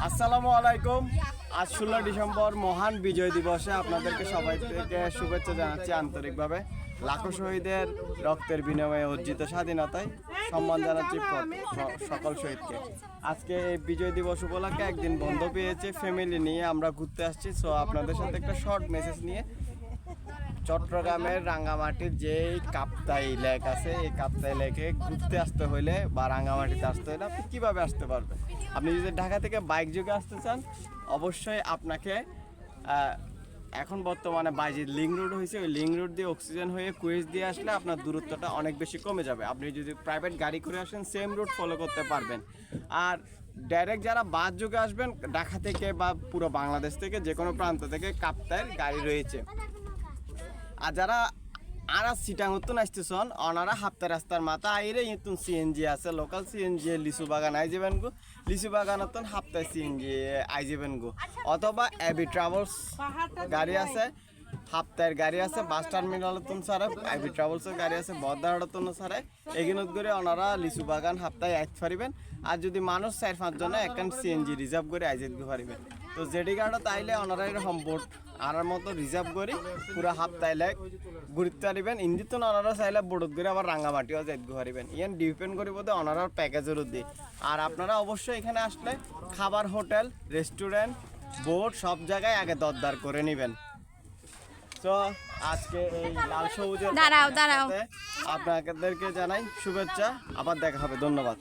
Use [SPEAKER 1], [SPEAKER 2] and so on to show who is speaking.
[SPEAKER 1] আসসালামু আলাইকুম। আজ 16 ডিসেম্বর মহান বিজয় দিবসে আপনাদেরকে সবাই থেকে শুভেচ্ছা জানাচ্ছি আন্তরিকভাবে। লাখো শহীদের রক্তের বিনিময়ে অর্জিত স্বাধীনতায় সম্মান জানাচ্ছি সকল শহীদকে। আজকে এই বিজয় দিবস উপলক্ষে একদিন বন্ধ পেয়েছে, ফ্যামিলি নিয়ে আমরা ঘুরতে আসছি। সো আপনাদের সাথে একটা শর্ট মেসেজ নিয়ে চট্টগ্রামের রাঙ্গামাটির যেই কাপ্তাই লেক আছে, এই কাপ্তাই লেকে ঘুরতে আসতে হলে বা রাঙ্গামাটিতে আসতে হলে আপনি কীভাবে আসতে পারবেন? আপনি যদি ঢাকা থেকে বাইক যোগে আসতে চান, অবশ্যই আপনাকে এখন বর্তমানে বাইজির লিঙ্ক রোড হয়েছে, ওই লিঙ্ক রোড দিয়ে অক্সিজেন হয়ে কুয়েস দিয়ে আসলে আপনার দূরত্বটা অনেক বেশি কমে যাবে। আপনি যদি প্রাইভেট গাড়ি করে আসেন সেম রুট ফলো করতে পারবেন। আর ডাইরেক্ট যারা বাস যোগে আসবেন ঢাকা থেকে বা পুরো বাংলাদেশ থেকে যে কোনো প্রান্ত থেকে কাপ্তাইয়ের গাড়ি রয়েছে। আর যারা আর সিটাং উত্তন আসতেছন ওনারা হাপ্তা রাস্তার মাথা আইরে ইতুন সিএনজি আছে, লোকাল সিএনজি লিচু বাগান আই যাবেন গো, লিচু বাগান উত্তন হাপ্তায় সিএনজি আই যাবেন গো, অথবা এবি ট্রাভেলস গাড়ি আছে, হাপ্তায়ের গাড়ি আছে, বাস টার্মিনাল উত্তন সারে এবি ট্রাভেলসের গাড়ি আছে, বদার উত্তন সারে এগিনত করে ওনারা লিচু বাগান হাপ্তায় আইতে পারিবেন। আর যদি মানুষ 4-5 জনে এখন সিএনজি রিজার্ভ করে আই যেতে পারিবেন। তো জেডি গার্ডত আইলে ওনারা এরকম বোট আনার মতো রিজার্ভ করে পুরো হাপ্তায় লেক ঘুরতে পারিবেন। ইন্দিত ওনারা চাইলে বোটত করে আবার রাঙ্গামাটিও যাইতে পারিবেন। ইয়ান ডিপেন্ড করিব ওনারার প্যাকেজের দিয়ে। আর আপনারা অবশ্যই এখানে আসলে খাবার, হোটেল, রেস্টুরেন্ট, বোট সব জায়গায় আগে দরদার করে নেবেন। তো আজকে এই লাল সবুজের
[SPEAKER 2] দাঁড়াও
[SPEAKER 1] আপনাদেরকে জানাই শুভেচ্ছা। আবার দেখা হবে, ধন্যবাদ।